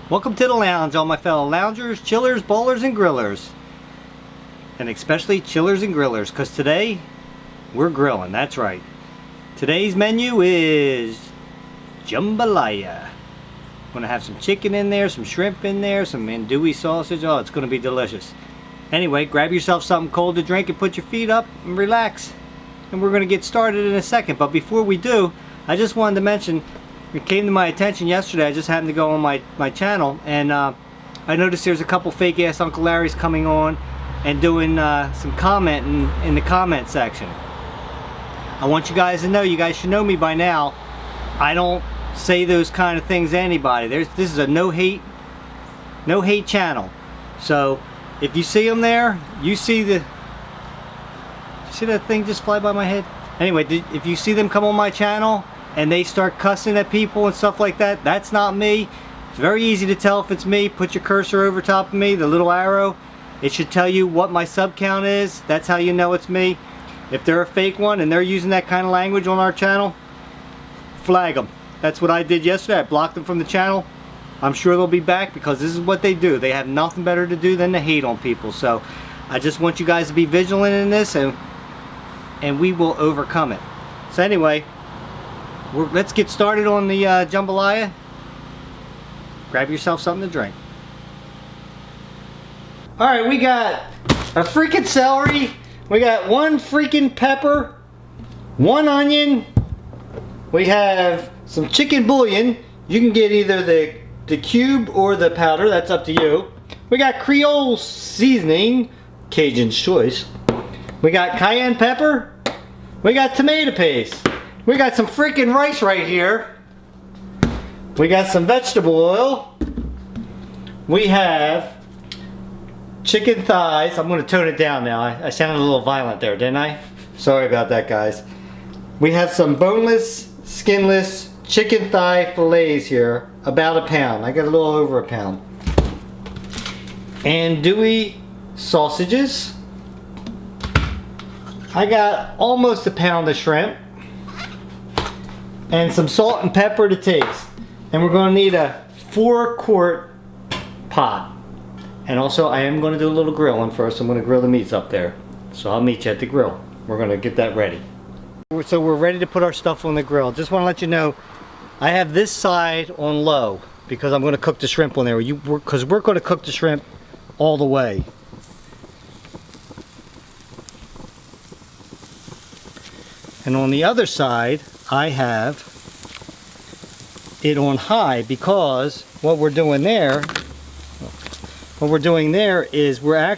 Welcome to the lounge, all my fellow loungers, chillers, bowlers, and grillers. And especially chillers and grillers, because today we're grilling, that's right. Today's menu is jambalaya. Gonna have some chicken in there, some shrimp in there, some andouille sausage. Oh, it's gonna be delicious. Anyway, grab yourself something cold to drink and put your feet up and relax. And we're gonna get started in a second. But before we do, I just wanted to mention, it came to my attention yesterday. I just happened to go on my channel, and I noticed there's a couple fake ass Uncle Larry's coming on and doing some commenting in the comment section. I want you guys to know, you guys should know me by now, I don't say those kind of things to anybody. This is a no hate channel. So if you see them there, you see that thing just fly by my head? Anyway, if you see them come on my channel and they start cussing at people and stuff like that, that's not me. It's very easy to tell if it's me. Put your cursor over top of me, the little arrow. It should tell you what my sub count is. That's how you know it's me. If they're a fake one and they're using that kind of language on our channel, flag them. That's what I did yesterday. I blocked them from the channel. I'm sure they'll be back because this is what they do. They have nothing better to do than to hate on people. So I just want you guys to be vigilant in this, and we will overcome it. So anyway, let's get started on the jambalaya. Grab yourself something to drink. Alright, we got a freaking celery. We got one freaking pepper. One onion. We have some chicken bouillon. You can get either the cube or the powder. That's up to you. We got Creole seasoning. Cajun's choice. We got cayenne pepper. We got tomato paste. We got some freaking rice right here. We got some vegetable oil. We have chicken thighs. I'm going to tone it down now. I sounded a little violent there, didn't I? Sorry about that, guys. We have some boneless, skinless chicken thigh fillets here. About a pound. I got a little over a pound. Andouille sausages. I got almost a pound of shrimp. And some salt and pepper to taste. And we're going to need a 4-quart pot. And also I am going to do a little grilling first. I'm going to grill the meats up there. So I'll meet you at the grill. We're going to get that ready. So we're ready to put our stuff on the grill. Just want to let you know, I have this side on low because I'm going to cook the shrimp on there. Because we're going to cook the shrimp all the way. And on the other side, I have it on high because what we're doing there is we're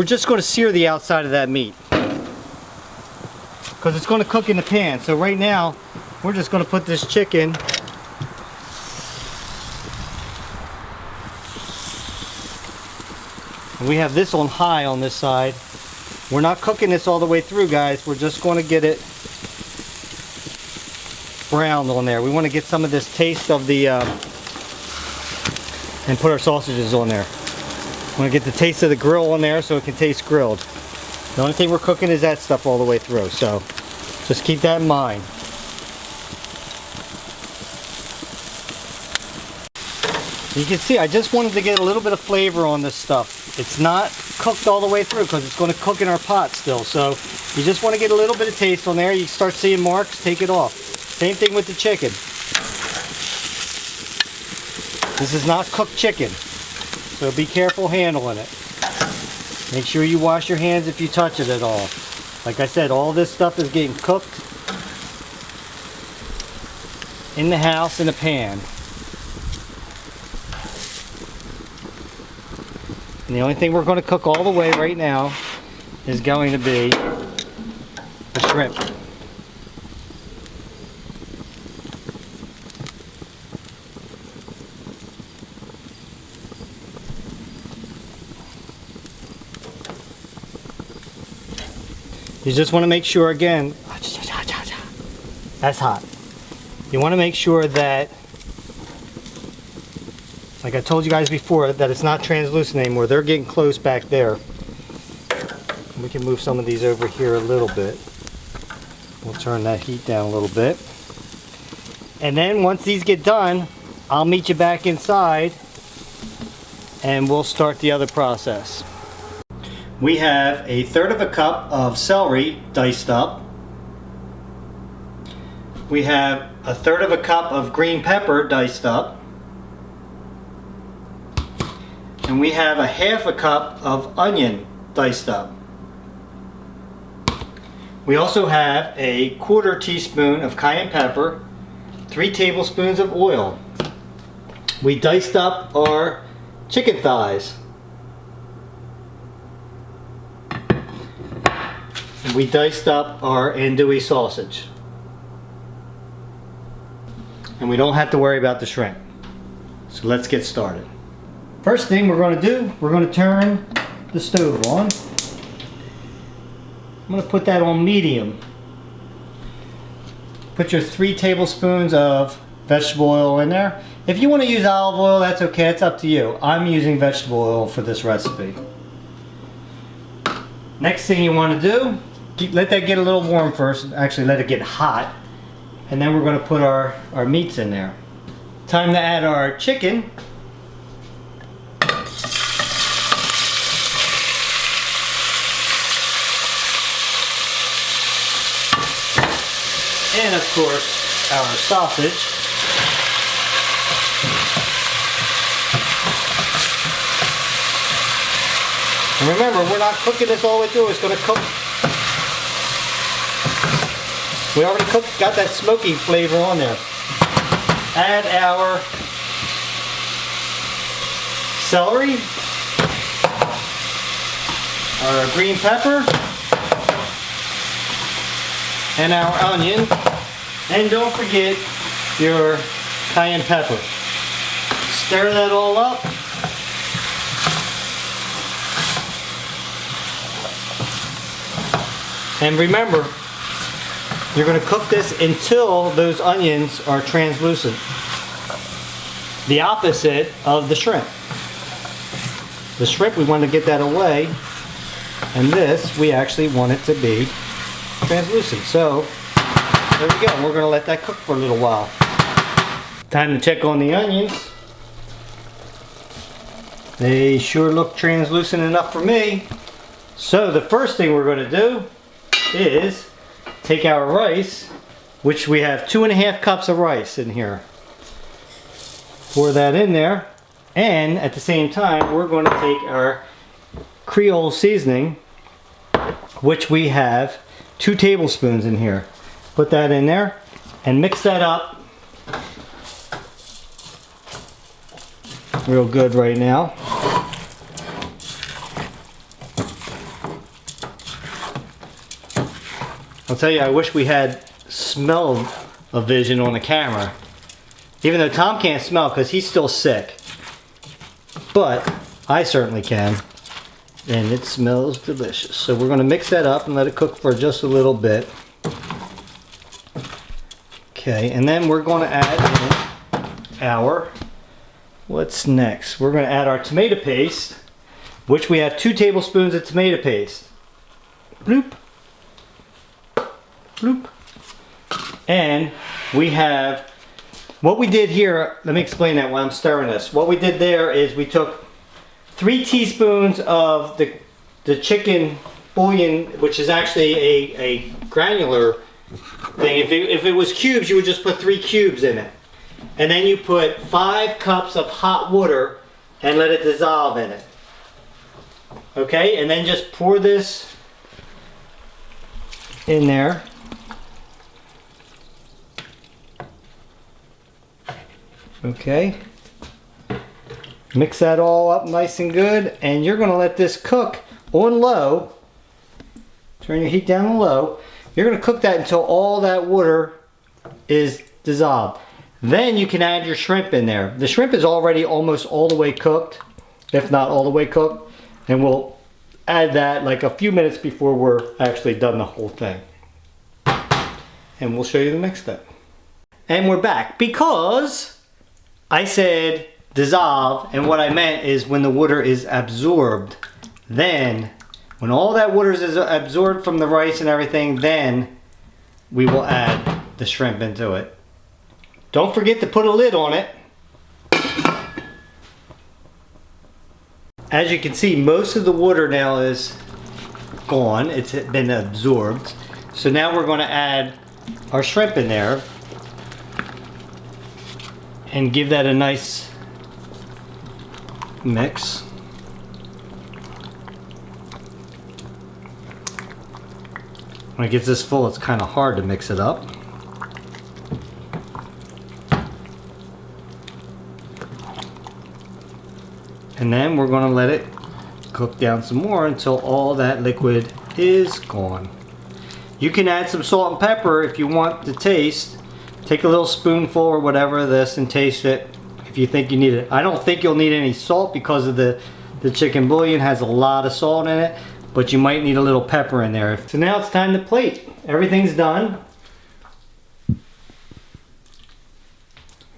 just going to sear the outside of that meat because it's going to cook in the pan. So right now we're just going to put this chicken and we have this on high on this side. We're not cooking this all the way through, guys. We're just going to get it browned on there. We want to get some of this taste of the and put our sausages on there. We want to get the taste of the grill on there so it can taste grilled. The only thing we're cooking is that stuff all the way through, so just keep that in mind. You can see I just wanted to get a little bit of flavor on this stuff. It's not cooked all the way through because it's going to cook in our pot still, so you just want to get a little bit of taste on there. You start seeing marks, take it off. Same thing with the chicken. This is not cooked chicken, so be careful handling it. Make sure you wash your hands if you touch it at all. Like I said, all this stuff is getting cooked in the house in a pan. And the only thing we're going to cook all the way right now is going to be the shrimp. You just want to make sure, again, that's hot. You want to make sure that, like I told you guys before, that it's not translucent anymore. They're getting close back there. We can move some of these over here a little bit. We'll turn that heat down a little bit. And then once these get done, I'll meet you back inside and we'll start the other process. We have 1/3 cup of celery diced up. We have 1/3 cup of green pepper diced up. And we have 1/2 cup of onion diced up. We also have 1/4 teaspoon of cayenne pepper, 3 tablespoons of oil. We diced up our chicken thighs. And we diced up our andouille sausage. And we don't have to worry about the shrimp. So let's get started. First thing we're going to do, we're going to turn the stove on. I'm going to put that on medium. Put your 3 tablespoons of vegetable oil in there. If you want to use olive oil, that's okay, it's up to you. I'm using vegetable oil for this recipe. Next thing you want to do, let that get a little warm first. Actually, let it get hot. And then we're going to put our meats in there. Time to add our chicken. And of course, our sausage. And remember, we're not cooking this all the way through, it's going to cook. We already got that smoky flavor on there. Add our celery, our green pepper, and our onion. And don't forget your cayenne pepper. Stir that all up. And remember, you're going to cook this until those onions are translucent. The opposite of the shrimp. The shrimp, we want to get that away. And this, we actually want it to be translucent. So, there we go. We're going to let that cook for a little while. Time to check on the onions. They sure look translucent enough for me. So, the first thing we're going to do is take our rice, which we have 2½ cups of rice in here. Pour that in there, and at the same time we're going to take our Creole seasoning, which we have 2 tablespoons in here. Put that in there and mix that up real good right now. I'll tell you, I wish we had smell-o-vision on the camera. Even though Tom can't smell because he's still sick. But I certainly can. And it smells delicious. So we're going to mix that up and let it cook for just a little bit. Okay, and then we're going to add in our, what's next? We're going to add our tomato paste, which we have 2 tablespoons of tomato paste. Bloop. Bloop. And we have, what we did here, let me explain that while I'm stirring this. What we did there is we took 3 teaspoons of the chicken bouillon, which is actually a granular thing. If it was cubes, you would just put 3 cubes in it. And then you put 5 cups of hot water and let it dissolve in it. Okay, and then just pour this in there. Okay, mix that all up nice and good, and you're going to let this cook on low. Turn your heat down to low. You're going to cook that until all that water is dissolved. Then you can add your shrimp in there. The shrimp is already almost all the way cooked, if not all the way cooked, and we'll add that like a few minutes before we're actually done the whole thing. And we'll show you the next step. And we're back because I said dissolve, and what I meant is when the water is absorbed. Then, when all that water is absorbed from the rice and everything, then we will add the shrimp into it. Don't forget to put a lid on it, As you can see, most of the water now is gone. It's been absorbed. So now we're going to add our shrimp in there and give that a nice mix. When it gets this full, it's kind of hard to mix it up. And then we're going to let it cook down some more until all that liquid is gone. You can add some salt and pepper if you want to taste. Take a little spoonful or whatever of this and taste it if you think you need it. I don't think you'll need any salt because of the chicken bouillon has a lot of salt in it, but you might need a little pepper in there. So now it's time to plate. Everything's done.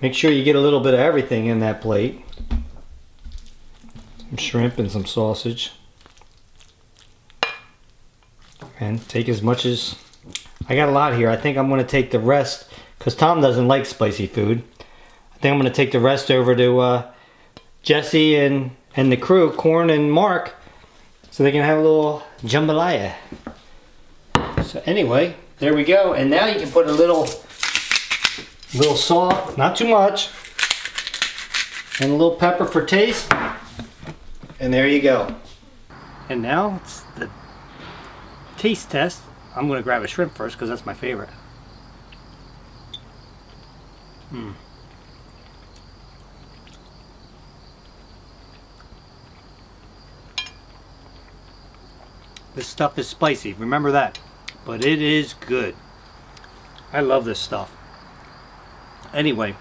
Make sure you get a little bit of everything in that plate. Some shrimp and some sausage. And take as much as... I got a lot here. I think I'm going to take the rest, because Tom doesn't like spicy food. I think I'm going to take the rest over to Jesse and the crew, Corn and Mark, so they can have a little jambalaya. So anyway, there we go. And now you can put a little salt, not too much, and a little pepper for taste. And there you go. And now it's the taste test. I'm going to grab a shrimp first because that's my favorite. This stuff is spicy, remember that. But it is good. I love this stuff. Anyway,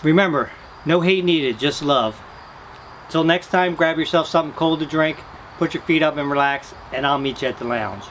remember, no hate needed, just love. Till next time, grab yourself something cold to drink, put your feet up and relax, and I'll meet you at the lounge.